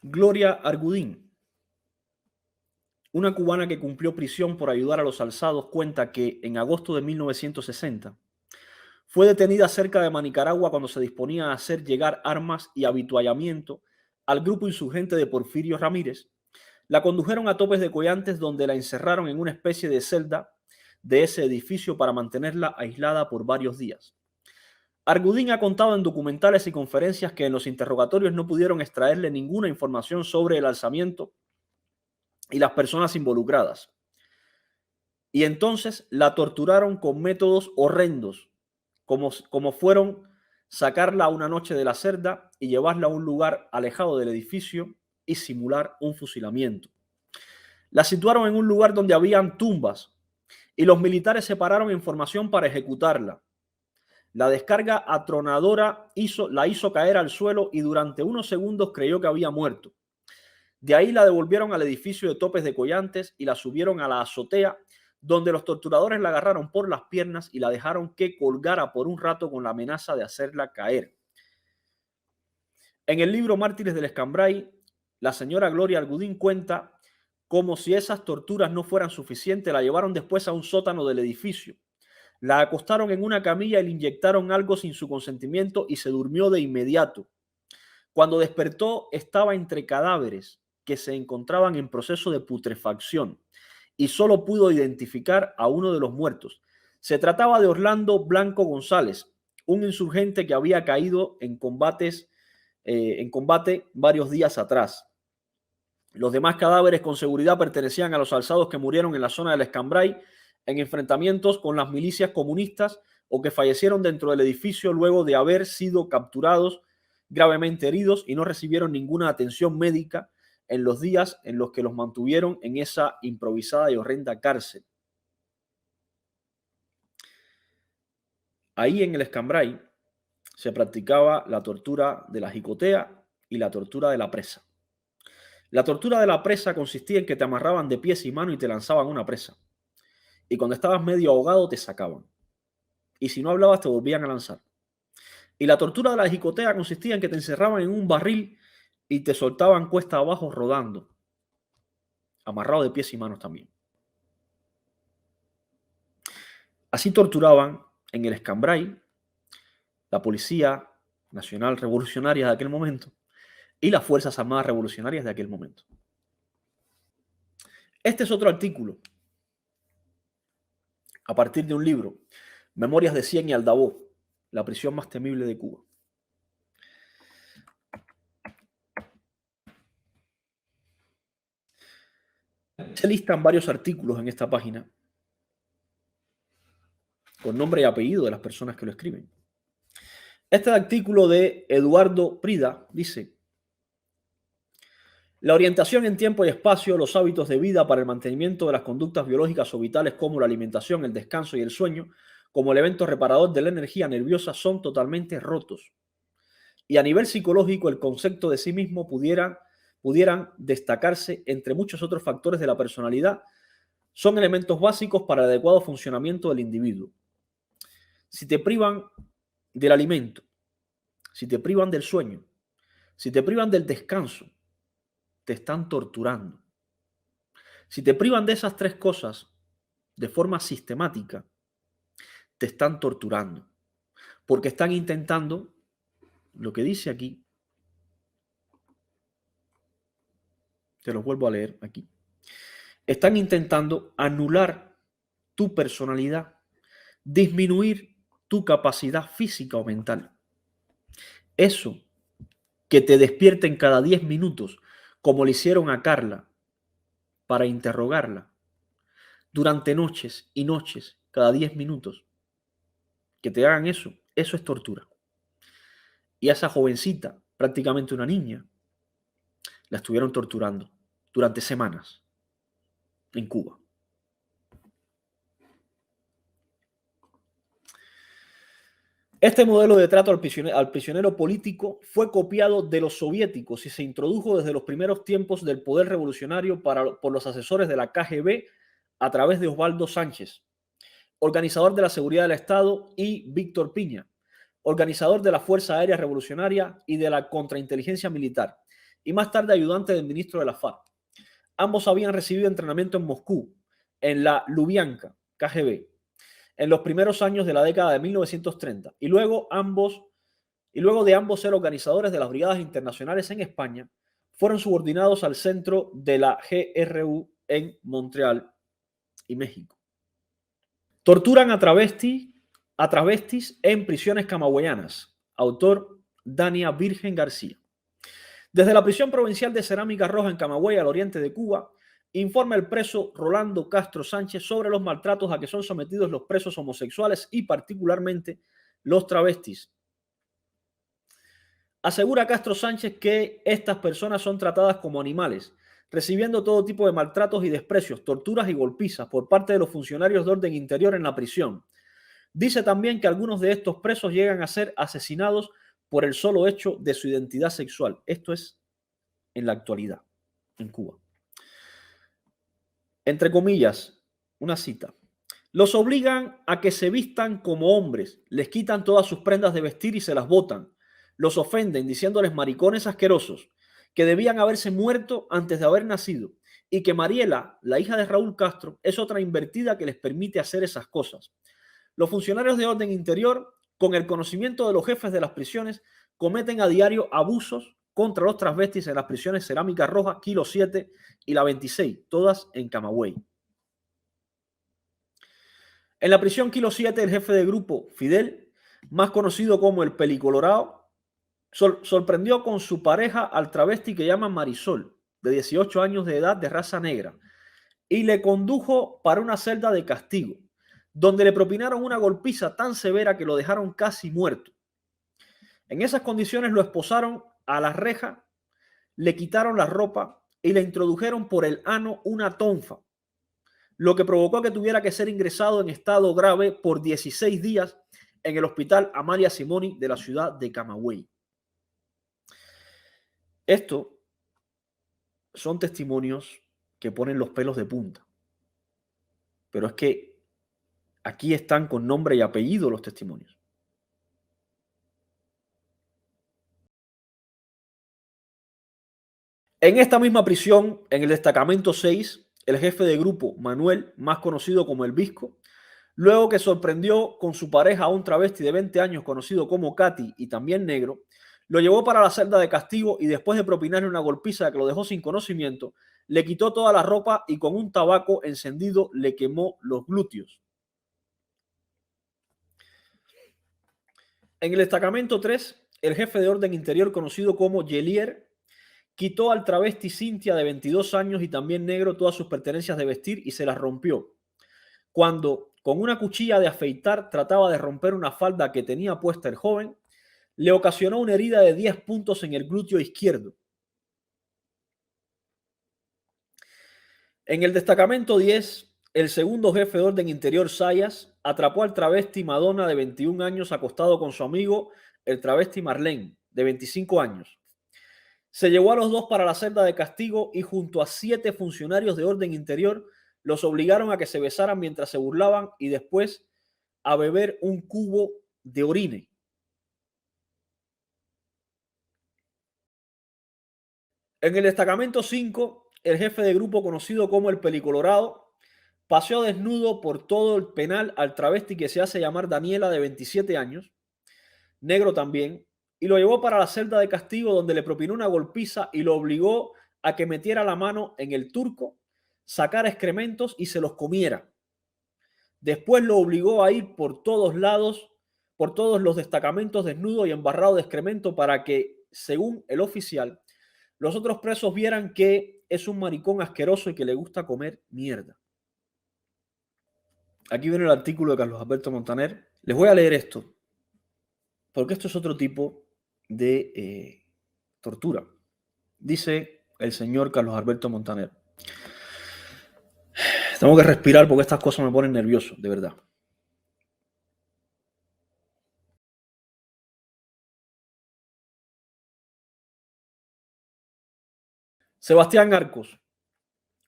Gloria Argudín, una cubana que cumplió prisión por ayudar a los alzados, cuenta que en agosto de 1960 fue detenida cerca de Manicaragua cuando se disponía a hacer llegar armas y avituallamiento al grupo insurgente de Porfirio Ramírez. La condujeron a Topes de Coyantes, donde la encerraron en una especie de celda de ese edificio para mantenerla aislada por varios días. Argudín ha contado en documentales y conferencias que en los interrogatorios no pudieron extraerle ninguna información sobre el alzamiento y las personas involucradas. Y entonces la torturaron con métodos horrendos, como fueron sacarla una noche de la celda y llevarla a un lugar alejado del edificio y simular un fusilamiento. La situaron en un lugar donde habían tumbas y los militares se pararon en formación para ejecutarla. La descarga atronadora la hizo caer al suelo y durante unos segundos creyó que había muerto. De ahí la devolvieron al edificio de Topes de Coyantes y la subieron a la azotea, donde los torturadores la agarraron por las piernas y la dejaron que colgara por un rato con la amenaza de hacerla caer. En el libro Mártires del Escambray, la señora Gloria Argudín cuenta cómo, si esas torturas no fueran suficientes, la llevaron después a un sótano del edificio. La acostaron en una camilla y le inyectaron algo sin su consentimiento y se durmió de inmediato. Cuando despertó, estaba entre cadáveres que se encontraban en proceso de putrefacción y solo pudo identificar a uno de los muertos. Se trataba de Orlando Blanco González, un insurgente que había caído en combate varios días atrás. Los demás cadáveres con seguridad pertenecían a los alzados que murieron en la zona del Escambray en enfrentamientos con las milicias comunistas o que fallecieron dentro del edificio luego de haber sido capturados, gravemente heridos, y no recibieron ninguna atención médica en los días en los que los mantuvieron en esa improvisada y horrenda cárcel. Ahí en el Escambray se practicaba la tortura de la jicotea y la tortura de la presa. La tortura de la presa consistía en que te amarraban de pies y manos y te lanzaban una presa. Y cuando estabas medio ahogado te sacaban. Y si no hablabas te volvían a lanzar. Y la tortura de la jicotea consistía en que te encerraban en un barril y te soltaban cuesta abajo rodando, amarrado de pies y manos también. Así torturaban en el Escambray la Policía Nacional Revolucionaria de aquel momento y las Fuerzas Armadas Revolucionarias de aquel momento. Este es otro artículo a partir de un libro, Memorias de Cien y Aldabó, la prisión más temible de Cuba. Se listan varios artículos en esta página con nombre y apellido de las personas que lo escriben. Este artículo de Eduardo Prida dice: la orientación en tiempo y espacio, los hábitos de vida para el mantenimiento de las conductas biológicas o vitales como la alimentación, el descanso y el sueño, como elemento reparador de la energía nerviosa, son totalmente rotos. Y a nivel psicológico, el concepto de sí mismo pudieran destacarse entre muchos otros factores de la personalidad. Son elementos básicos para el adecuado funcionamiento del individuo. Si te privan del alimento, si te privan del sueño, si te privan del descanso, te están torturando. Si te privan de esas tres cosas de forma sistemática, te están torturando. Porque están intentando, lo que dice aquí, te lo vuelvo a leer aquí, están intentando anular tu personalidad, disminuir tu capacidad física o mental. Eso que te despierten cada 10 minutos, como le hicieron a Carla, para interrogarla durante noches y noches, cada 10 minutos, que te hagan eso es tortura. Y a esa jovencita, prácticamente una niña, la estuvieron torturando durante semanas en Cuba. Este modelo de trato al prisionero político fue copiado de los soviéticos y se introdujo desde los primeros tiempos del poder revolucionario por los asesores de la KGB a través de Osvaldo Sánchez, organizador de la seguridad del Estado, y Víctor Piña, organizador de la Fuerza Aérea Revolucionaria y de la contrainteligencia militar, y más tarde ayudante del ministro de la FARC. Ambos habían recibido entrenamiento en Moscú, en la Lubyanka, KGB, en los primeros años de la década de 1930, y luego de ambos ser organizadores de las brigadas internacionales en España, fueron subordinados al centro de la GRU en Montreal y México. Torturan a travestis en prisiones camagüeyanas. Autor Dania Virgen García. Desde la prisión provincial de Cerámica Roja en Camagüey, al oriente de Cuba, informa el preso Rolando Castro Sánchez sobre los maltratos a que son sometidos los presos homosexuales y particularmente los travestis. Asegura Castro Sánchez que estas personas son tratadas como animales, recibiendo todo tipo de maltratos y desprecios, torturas y golpizas por parte de los funcionarios de orden interior en la prisión. Dice también que algunos de estos presos llegan a ser asesinados por el solo hecho de su identidad sexual. Esto es en la actualidad, en Cuba. Entre comillas, una cita. Los obligan a que se vistan como hombres, les quitan todas sus prendas de vestir y se las botan. Los ofenden diciéndoles maricones asquerosos, que debían haberse muerto antes de haber nacido, y que Mariela, la hija de Raúl Castro, es otra invertida que les permite hacer esas cosas. Los funcionarios de orden interior, con el conocimiento de los jefes de las prisiones, cometen a diario abusos contra los transvestis en las prisiones Cerámica Roja, Kilo 7 y la 26, todas en Camagüey. En la prisión Kilo 7, el jefe de grupo, Fidel, más conocido como el Pelicolorado, sorprendió con su pareja al travesti que llaman Marisol, de 18 años de edad, de raza negra, y le condujo para una celda de castigo, donde le propinaron una golpiza tan severa que lo dejaron casi muerto. En esas condiciones lo esposaron a la reja, le quitaron la ropa y le introdujeron por el ano una tonfa, lo que provocó que tuviera que ser ingresado en estado grave por 16 días en el hospital Amalia Simoni de la ciudad de Camagüey. Esto son testimonios que ponen los pelos de punta. Pero es que aquí están con nombre y apellido los testimonios. En esta misma prisión, en el destacamento 6, el jefe de grupo, Manuel, más conocido como el Visco, luego que sorprendió con su pareja a un travesti de 20 años conocido como Katy y también negro, lo llevó para la celda de castigo y después de propinarle una golpiza que lo dejó sin conocimiento, le quitó toda la ropa y con un tabaco encendido le quemó los glúteos. En el destacamento 3, el jefe de orden interior conocido como Yelier quitó al travesti Cintia de 22 años y también negro todas sus pertenencias de vestir y se las rompió. Cuando con una cuchilla de afeitar trataba de romper una falda que tenía puesta el joven, le ocasionó una herida de 10 puntos en el glúteo izquierdo. En el destacamento 10, el segundo jefe de orden interior, Sayas, atrapó al travesti Madonna de 21 años acostado con su amigo, el travesti Marlene, de 25 años. Se llevó a los dos para la celda de castigo y junto a 7 funcionarios de orden interior los obligaron a que se besaran mientras se burlaban y después a beber un cubo de orine. En el destacamento 5, el jefe de grupo conocido como el Pelicolorado paseó desnudo por todo el penal al travesti que se hace llamar Daniela de 27 años, negro también, y lo llevó para la celda de castigo donde le propinó una golpiza y lo obligó a que metiera la mano en el turco, sacara excrementos y se los comiera. Después lo obligó a ir por todos lados, por todos los destacamentos desnudo y embarrado de excremento para que, según el oficial, los otros presos vieran que es un maricón asqueroso y que le gusta comer mierda. Aquí viene el artículo de Carlos Alberto Montaner. Les voy a leer esto, porque esto es otro tipo de tortura. Dice el señor Carlos Alberto Montaner. Tengo que respirar porque estas cosas me ponen nervioso, de verdad. Sebastián Arcos,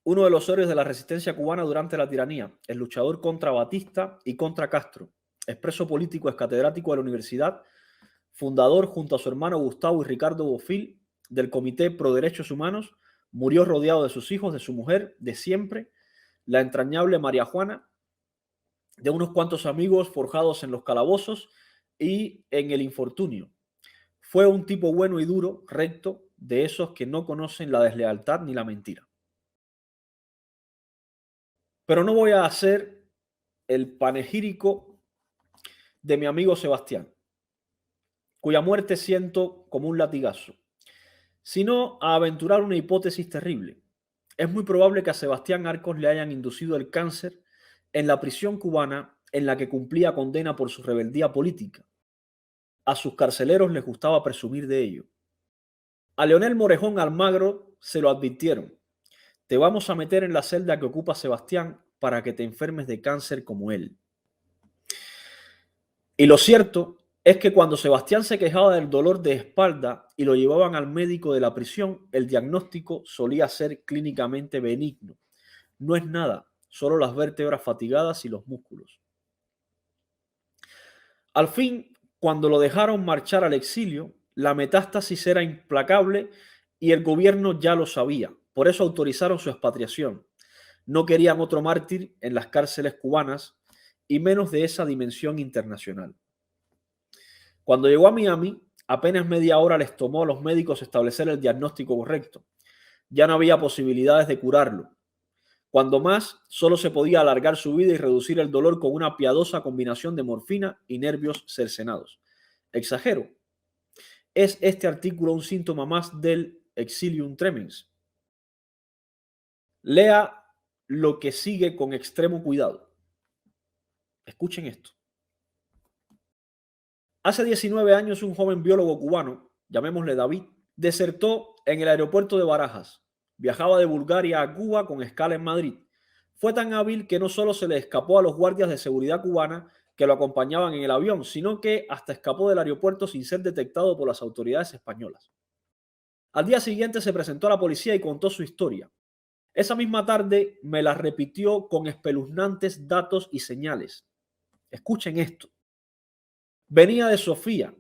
uno de los héroes de la resistencia cubana durante la tiranía, el luchador contra Batista y contra Castro, expreso político, es catedrático de la Universidad fundador junto a su hermano Gustavo y Ricardo Bofill del Comité Pro Derechos Humanos, murió rodeado de sus hijos, de su mujer, de siempre, la entrañable María Juana, de unos cuantos amigos forjados en los calabozos y en el infortunio. Fue un tipo bueno y duro, recto, de esos que no conocen la deslealtad ni la mentira. Pero no voy a hacer el panegírico de mi amigo Sebastián, cuya muerte siento como un latigazo, sino a aventurar una hipótesis terrible. Es muy probable que a Sebastián Arcos le hayan inducido el cáncer en la prisión cubana en la que cumplía condena por su rebeldía política. A sus carceleros les gustaba presumir de ello. A Leonel Morejón Almagro se lo advirtieron. Te vamos a meter en la celda que ocupa Sebastián para que te enfermes de cáncer como él. Y lo cierto es que cuando Sebastián se quejaba del dolor de espalda y lo llevaban al médico de la prisión, el diagnóstico solía ser clínicamente benigno. No es nada, solo las vértebras fatigadas y los músculos. Al fin, cuando lo dejaron marchar al exilio, la metástasis era implacable y el gobierno ya lo sabía. Por eso autorizaron su expatriación. No querían otro mártir en las cárceles cubanas y menos de esa dimensión internacional. Cuando llegó a Miami, apenas media hora les tomó a los médicos establecer el diagnóstico correcto. Ya no había posibilidades de curarlo. Cuando más, solo se podía alargar su vida y reducir el dolor con una piadosa combinación de morfina y nervios cercenados. Exagero. ¿Es este artículo un síntoma más del exilium tremens? Lea lo que sigue con extremo cuidado. Escuchen esto. Hace 19 años un joven biólogo cubano, llamémosle David, desertó en el aeropuerto de Barajas. Viajaba de Bulgaria a Cuba con escala en Madrid. Fue tan hábil que no solo se le escapó a los guardias de seguridad cubana que lo acompañaban en el avión, sino que hasta escapó del aeropuerto sin ser detectado por las autoridades españolas. Al día siguiente se presentó a la policía y contó su historia. Esa misma tarde me la repitió con espeluznantes datos y señales. Escuchen esto. Venía de Sofía,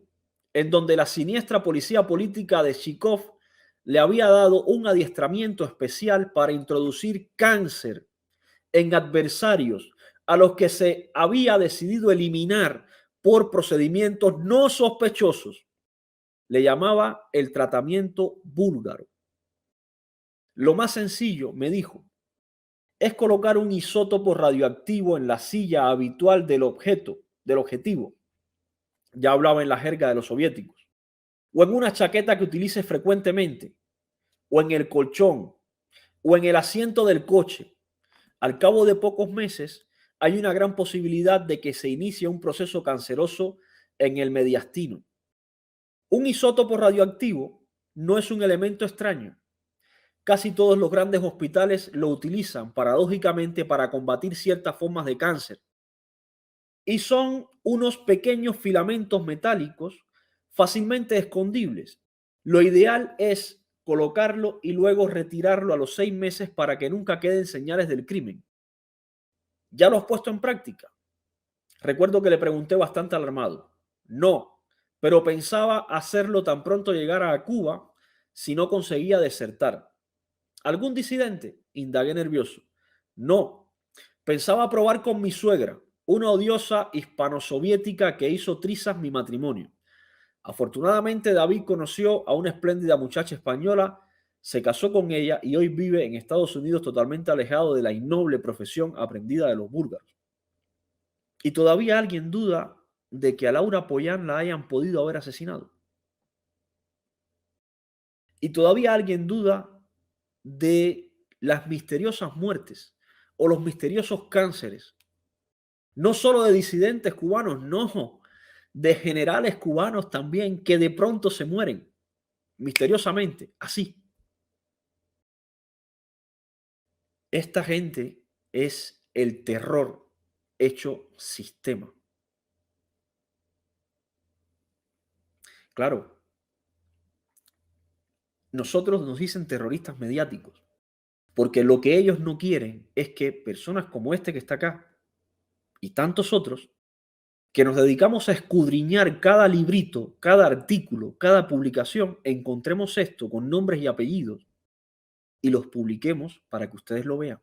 en donde la siniestra policía política de Zhivkov le había dado un adiestramiento especial para introducir cáncer en adversarios a los que se había decidido eliminar por procedimientos no sospechosos. Le llamaba el tratamiento búlgaro. Lo más sencillo, me dijo, es colocar un isótopo radioactivo en la silla habitual del objetivo. Ya hablaba en la jerga de los soviéticos. O en una chaqueta que utilice frecuentemente, o en el colchón, o en el asiento del coche. Al cabo de pocos meses, hay una gran posibilidad de que se inicie un proceso canceroso en el mediastino. Un isótopo radioactivo no es un elemento extraño. Casi todos los grandes hospitales lo utilizan, paradójicamente, para combatir ciertas formas de cáncer. Y son unos pequeños filamentos metálicos fácilmente escondibles. Lo ideal es colocarlo y luego retirarlo a los 6 meses para que nunca queden señales del crimen. ¿Ya lo has puesto en práctica? Recuerdo que le pregunté bastante alarmado. No, pero pensaba hacerlo tan pronto llegara a Cuba si no conseguía desertar. ¿Algún disidente? Indagué nervioso. No, pensaba probar con mi suegra, una odiosa hispano-soviética que hizo trizas mi matrimonio. Afortunadamente, David conoció a una espléndida muchacha española, se casó con ella y hoy vive en Estados Unidos totalmente alejado de la innoble profesión aprendida de los búlgaros. Y todavía alguien duda de que a Laura Pollán la hayan podido haber asesinado. Y todavía alguien duda de las misteriosas muertes o los misteriosos cánceres. No solo de disidentes cubanos, no, de generales cubanos también que de pronto se mueren misteriosamente, así. Esta gente es el terror hecho sistema. Claro, nosotros nos dicen terroristas mediáticos, porque lo que ellos no quieren es que personas como este que está acá y tantos otros que nos dedicamos a escudriñar cada librito, cada artículo, cada publicación, encontremos esto con nombres y apellidos y los publiquemos para que ustedes lo vean.